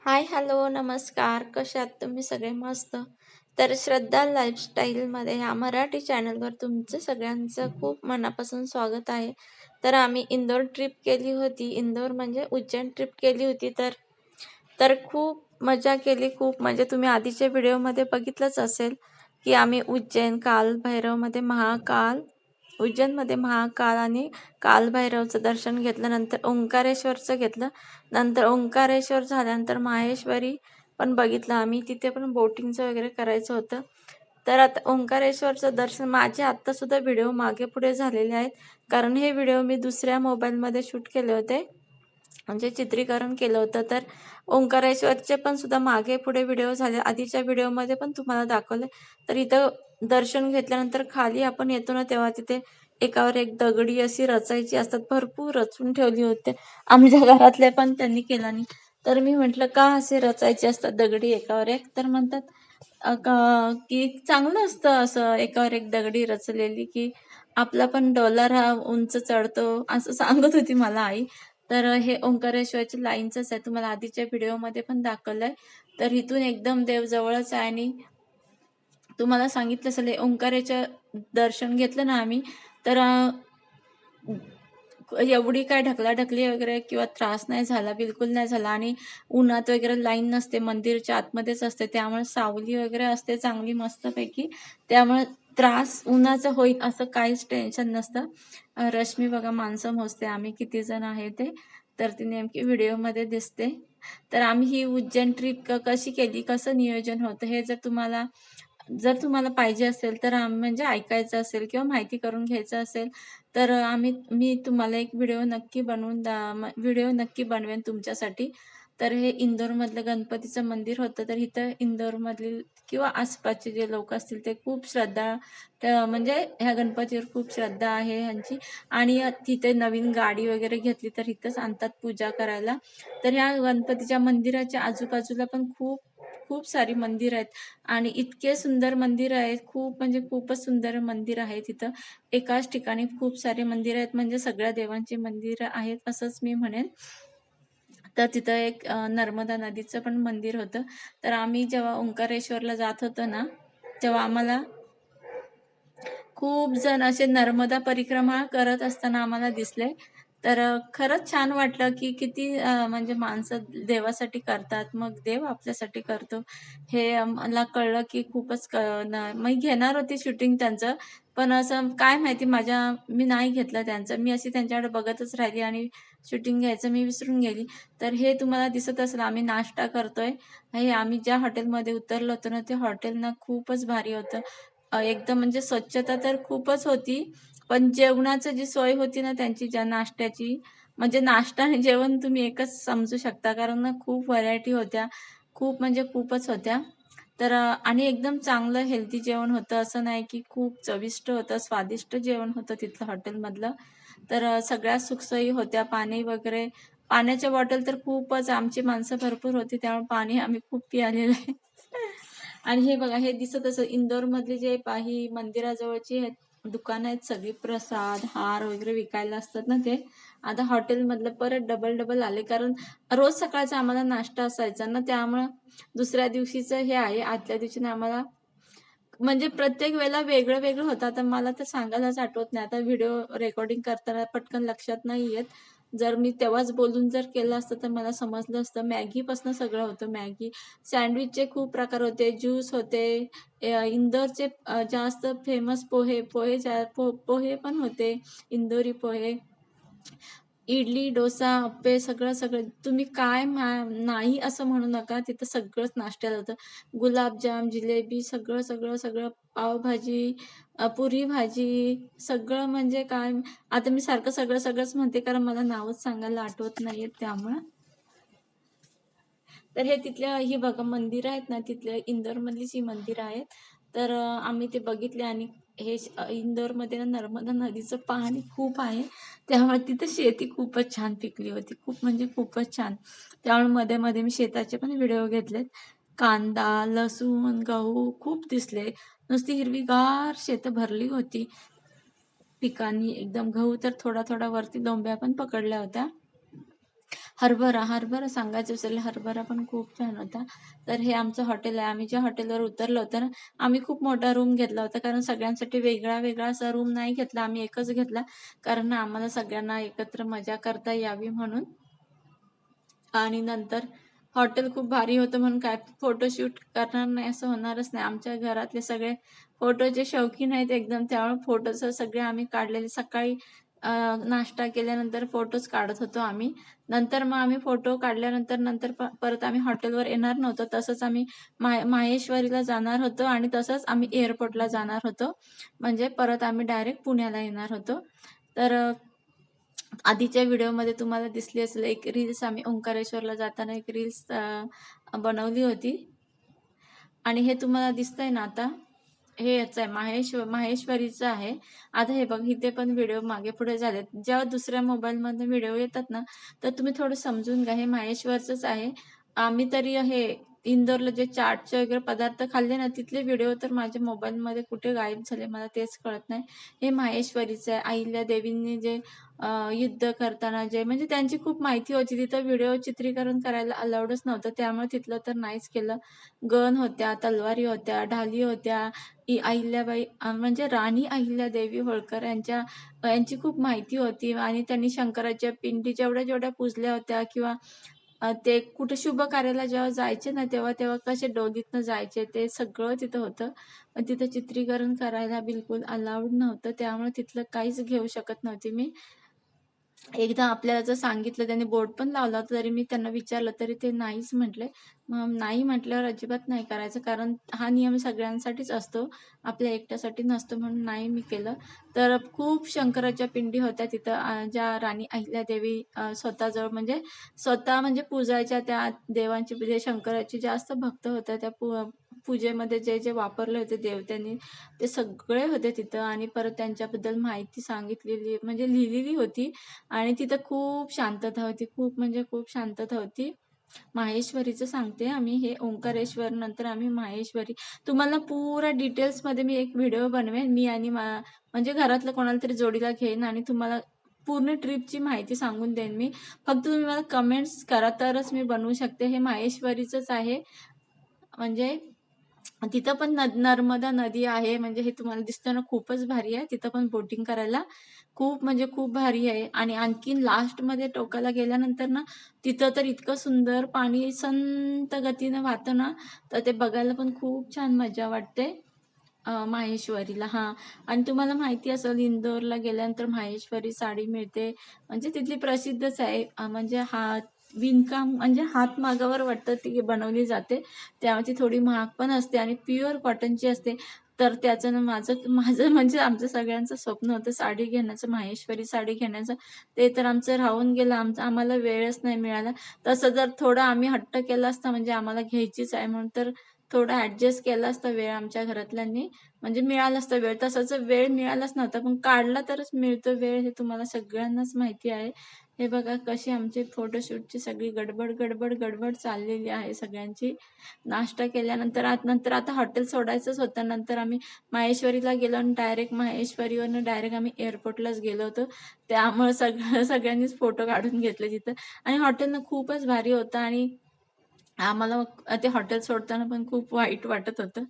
हाय, hello, नमस्कार. कशा आहात तुम्ही सगळे? मस्त. तर श्रद्धा लाईफस्टाईलमध्ये ह्या मराठी चॅनलवर तुमचं सगळ्यांचं खूप मनापासून स्वागत आहे. तर आम्ही इंदोर ट्रिप केली होती. इंदोर म्हणजे उज्जैन ट्रिप केली होती. तर तर खूप मजा केली. खूप म्हणजे तुम्ही आधीच्या व्हिडिओमध्ये बघितलंच असेल, की आम्ही उज्जैन, कालभैरवमध्ये महाकाल उज्जैनमध्ये महाकाल आणि कालभैरवचं दर्शन घेतलं. नंतर ओंकारेश्वरचं घेतलं. नंतर ओंकारेश्वर झाल्यानंतर माहेश्वरी पण बघितलं आम्ही. तिथे पण बोटिंगचं वगैरे करायचं होतं. तर आता ओंकारेश्वरचं दर्शन माझे आत्तासुद्धा व्हिडिओ मागे-पुढे झालेले आहेत. कारण हे व्हिडिओ मी दुसऱ्या मोबाईलमध्ये शूट केले होते. म्हणजे चित्रीकरण केलं होतं. तर ओंकारेश्वरचे पण सुद्धा मागे-पुढे व्हिडिओ झाले. आधीच्या व्हिडिओमध्ये पण तुम्हाला दाखवले. तर इथं दर्शन घेतल्यानंतर खाली आपण येतो ना, तेव्हा तिथे एकावर एक दगडी अशी रचायची असतात. भरपूर रचून ठेवली होते. आमच्या घरातले पण त्यांनी केला नाही. तर मी म्हटलं, का असे रचायचे असतात दगडी एकावर एक? तर म्हणतात की चांगलं असतं असं एकावर एक दगडी रचलेली, की आपला पण डोलार हा उंच चढतो, असं सांगत होती मला आई. तर हे ओंकारेश्वरच्या लाईनचंच आहे. तुम्हाला आधीच्या व्हिडिओमध्ये पण दाखवलंय. तर इथून एकदम देव जवळच आहे आणि तुम्हाला सांगितलं असेल ओंकारेचं दर्शन घेतलं ना आम्ही, तर एवढी काय ढकलाढकली वगैरे किंवा त्रास नाही झाला, बिलकुल नाही झाला आणि उन्हात वगैरे लाईन नसते, मंदिरच्या आतमध्येच असते. त्यामुळे सावली वगैरे असते चांगली मस्तपैकी. त्यामुळे त्रास उन्हाचा होईल असं काहीच टेन्शन नसतं. रश्मी बघा माणसं मोजते आम्ही किती जण आहे ते. तर ती नेमकी व्हिडिओमध्ये दिसते. तर आम्ही ही उज्जैन ट्रिप कशी केली, कसं नियोजन होतं हे जर तुम्हाला पाहिजे असेल तर म्हणजे ऐकायचं असेल किंवा माहिती करून घ्यायचं असेल तर मी तुम्हाला एक व्हिडिओ नक्की बनवेन तुमच्यासाठी. तर हे इंदोरमधलं गणपतीचं मंदिर होतं. तर इथं इंदोरमधील किंवा आसपासचे जे लोक असतील ते खूप म्हणजे ह्या गणपतीवर खूप श्रद्धा आहे ह्यांची आणि तिथे नवीन गाडी वगैरे घेतली तर इथंच आणतात पूजा करायला. तर ह्या गणपतीच्या मंदिराच्या आजूबाजूला पण खूप खूप सारी मंदिर आहेत आणि इतके सुंदर मंदिर आहेत. खूप म्हणजे खूपच सुंदर मंदिर आहे तिथं. एकाच ठिकाणी खूप सारे मंदिर आहेत म्हणजे सगळ्या देवांची मंदिरं आहेत असंच मी म्हणेन. तर तिथं एक नर्मदा नदीचं पण मंदिर होतं. तर आम्ही जेव्हा ओंकारेश्वरला जात होतो ना, तेव्हा आम्हाला खूप जण असे नर्मदा परिक्रमा करत असताना आम्हाला दिसले. तर खरंच छान वाटलं, की किती म्हणजे माणसं देवासाठी करतात, मग देव आपल्यासाठी करतो. हे मला कळलं, की खूपच मी घेणार होती शूटिंग त्यांचं, पण असं काय माहिती मी नाही घेतलं त्यांचं. मी अशी त्यांच्याकडे बघतच राहिली आणि शूटिंग घ्यायचं मी विसरून गेली. तर हे तुम्हाला दिसत असेल आम्ही नाश्ता करतोय. हे आम्ही ज्या हॉटेलमध्ये उतरलो होतो ना, ते हॉटेल ना खूपच भारी होतं. एकदम म्हणजे स्वच्छता तर खूपच होती. पण जेवणाची जी सोय होती ना त्यांची ज्या नाश्त्याची, म्हणजे नाश्ता आणि जेवण तुम्ही एकच समजू शकता. कारण ना खूप व्हरायटी होत्या. खूप म्हणजे खूपच होत्या. तर आणि एकदम चांगलं हेल्दी जेवण होतं. असं नाही की खूप चविष्ट होतं, स्वादिष्ट जेवण होतं तिथलं हॉटेलमधलं. तर सगळ्या सुखसोयी होत्या. पाणी वगैरे पाण्याच्या बॉटल तर खूपच आमची माणसं भरपूर होती त्यामुळे पाणी आम्ही खूप पिलेलं आहे. आणि हे बघा हे दिसत असं इंदोरमधले जे काही मंदिराजवळची दुकानं आहेत सगळी प्रसाद, हार वगैरे विकायला असतात ना ते. आता हॉटेलमधलं परत डबल आले कारण रोज सकाळचा आम्हाला नाश्ता असायचा ना त्यामुळं दुसऱ्या दिवशीचं हे आहे आदल्या दिवशीने आम्हाला म्हणजे प्रत्येक वेळेला वेगळं होतं. आता मला तर सांगायलाच आठवत नाही. आता व्हिडिओ रेकॉर्डिंग करताना पटकन लक्षात नाही येत. जर मी तेव्हाच बोलून जर केलं असतं तर मला समजलं असतं. मॅगीपासून सगळं होतं. मॅगी, सँडविचचे खूप प्रकार होते, ज्यूस होते. इंदोरचे जास्त फेमस पोहे पण होते. इंदोरी पोहे. इडली, डोसा, अप्पे सगळं तुम्ही काय नाही असं म्हणू नका. तिथं सगळंच नाश्त्याला होतं. गुलाबजाम, जिलेबी सगळं पावभाजी, पुरी भाजी सगळं म्हणजे काय आता मी सारखं सगळंच म्हणते कारण मला नावच सांगायला आठवत नाहीयेत त्यामुळं. तर हे तिथल्या ही बघा मंदिरं आहेत ना, तिथल्या इंदोरमधलीच ही मंदिरं आहेत. तर आम्ही ते बघितले आणि इंदोरमध्ये ना नर्मदा नदीचं पाणी खूप आहे. त्यामुळे तिथं शेती खूपच छान पिकली होती. खूप म्हणजे खूपच छान. त्यामुळे मध्ये-मध्ये मी शेताचे पण व्हिडिओ घेतलेत. कांदा, लसूण, गहू खूप दिसले. नुसती हिरवीगार शेतं भरली होती पिकांनी. एकदम गहू तर थोडा वरती लोंब्या पण पकडल्या होत्या. हरभरा, हरभरा सांगायचं विसरले. हरभरा पण खूप छान होता. तर हे आमचं हॉटेल आहे. आम्ही ज्या हॉटेलवर उतरलो होतो ना, आम्ही खूप मोठा रूम घेतला होता. कारण सगळ्यांसाठी वेगळा-वेगळा असा रूम नाही घेतला. आम्ही एकच घेतला. कारण आम्हाला सगळ्यांना एकत्र मजा करता यावी म्हणून. आणि नंतर हॉटेल खूप भारी होतं म्हणून काय फोटोशूट करणार नाही असं होणारच नाही. आमच्या घरातले सगळे फोटोचे शौकीन आहेत एकदम. त्यामुळे फोटोज सगळे आम्ही काढलेले. सकाळी नाश्ता केल्यानंतर फोटोज काढत होतो आम्ही. नंतर मग आम्ही फोटो काढल्यानंतर नंतर परत आम्ही हॉटेलवर येणार नव्हतो. तसंच आम्ही माहेश्वरीला जाणार होतो आणि तसंच आम्ही एअरपोर्टला जाणार होतो. म्हणजे परत आम्ही डायरेक्ट पुण्याला येणार होतो. तर आधीच्या व्हिडिओमध्ये तुम्हाला दिसली असेल एक रील्स आम्ही ओंकारेश्वरला जाताना एक रील्स बनवली होती. आणि हे तुम्हाला दिसतंय ना आता, हे याचं आहे माहेश्वरीचं आहे. आता हे बघ इथे पण व्हिडिओ मागे-पुढे झालेत. जेव्हा दुसऱ्या मोबाईलमधनं व्हिडिओ येतात ना, तर तुम्ही थोडं समजून घ्या. हे माहेश्वरचंच आहे. आम्ही तरी हे इंदोरला जे चाटचे वगैरे पदार्थ खाल्ले ना, तिथले व्हिडिओ तर माझ्या मोबाईलमध्ये कुठे गायब झाले मला तेच कळत नाही. हे माहेश्वरीचं आहे. अहिल्यादेवींनी जे युद्ध करताना जे म्हणजे त्यांची खूप माहिती होती. तिथं व्हिडिओ चित्रीकरण करायला अलाउडच नव्हतं. त्यामुळे तिथलं तर नाहीच केलं. गन होत्या, तलवारी होत्या, ढाली होत्या. अहिल्याबाई म्हणजे राणी अहिल्यादेवी होळकर यांची खूप माहिती होती आणि त्यांनी शंकराच्या पिंडी जेवढ्या-जेवढ्या पूजल्या होत्या किंवा ते कुठे शुभ कार्याला जेव्हा जायचे ना, तेव्हा कसे डोलीतनं जायचे ते सगळं तिथं होतं. पण तिथं चित्रीकरण करायला बिलकुल अलाउड नव्हतं. त्यामुळे तिथलं काहीच घेऊ शकत नव्हते मी. एकदा आपल्याला जर सांगितलं त्यांनी बोर्ड पण लावला होता, तरी मी त्यांना विचारलं तरी ते नाहीच म्हटले. मग नाही म्हटल्यावर अजिबात नाही करायचं, कारण हा नियम सगळ्यांसाठीच असतो. आपल्या एकट्यासाठी नसतो म्हणून नाही मी केलं. तर खूप शंकराच्या पिंडी होत्या तिथं ज्या राणी अहिल्यादेवी स्वतःजवळ म्हणजे स्वतः म्हणजे पूजायच्या त्या देवांची म्हणजे शंकराचे जास्त भक्त होत्या. त्या पूजेमध्ये जे वापरले होते देव त्यांनी ते सगळे होते तिथं आणि परत त्यांच्याबद्दल माहिती सांगितलेली म्हणजे लिहिलेली होती. आणि तिथं खूप शांतता होती. खूप म्हणजे खूप शांतता होती. माहेश्वरीचं सांगते आम्ही हे ओंकारेश्वर नंतर आम्ही माहेश्वरी. तुम्हाला पुरा डिटेल्समध्ये मी एक व्हिडिओ बनवेन. मी आणि म्हणजे घरातलं कोणाला तरी जोडीला घेईन आणि तुम्हाला पूर्ण ट्रिपची माहिती सांगून देईन मी. फक्त तुम्ही मला कमेंट्स करा तरच मी बनवू शकते. हे माहेश्वरीचंच आहे. म्हणजे तिथं पण नर्मदा नदी आहे. म्हणजे हे तुम्हाला दिसतं ना खूपच भारी आहे. तिथं पण बोटिंग करायला खूप म्हणजे खूप भारी आहे आणि आणखीन लास्टमध्ये टोकाला गेल्यानंतर ना, तिथं तर इतकं सुंदर पाणी संत गतीनं वाहतं ना, तर ते बघायला पण खूप छान मजा वाटते. माहेश्वरीला हां. आणि तुम्हाला माहिती असेल इंदोरला गेल्यानंतर माहेश्वरी साडी मिळते. म्हणजे तिथली प्रसिद्धच आहे. म्हणजे विणकाम म्हणजे हातमागावर वाटतं ती बनवली जाते. त्यामुळे ती थोडी महाग पण असते आणि प्युअर कॉटनची असते. तर त्याचं ना माझं माझं म्हणजे आमचं सगळ्यांचं स्वप्न होतं साडी घेण्याचं, माहेश्वरी साडी घेण्याचं. ते तर आमचं राहून गेलं. आम्हाला वेळच नाही मिळाला. तसं जर थोडा आम्ही हट्ट केला असता म्हणजे आम्हाला घ्यायचीच आहे म्हणून तर थोडा ॲडजस्ट केला असता वेळ आमच्या घरातल्यांनी. म्हणजे मिळाला असता वेळ. तसा जर वेळ मिळालाच नव्हता, पण काढला तरच मिळतो वेळ हे तुम्हाला सगळ्यांनाच माहिती आहे. हे बघा कशी आमची फोटोशूटची सगळी गडबड चाललेली आहे सगळ्यांची. नाश्ता केल्यानंतर नंतर आता हॉटेल सोडायचंच होतं. नंतर आम्ही माहेश्वरीला गेलो आणि डायरेक्ट माहेश्वरीवरनं डायरेक्ट आम्ही एअरपोर्टलाच गेलो होतो. त्यामुळे सगळ्यांनीच फोटो काढून घेतले तिथं आणि हॉटेल ना खूपच भारी होतं आणि आम्हाला ते हॉटेल सोडताना पण खूप वाईट वाटत होतं.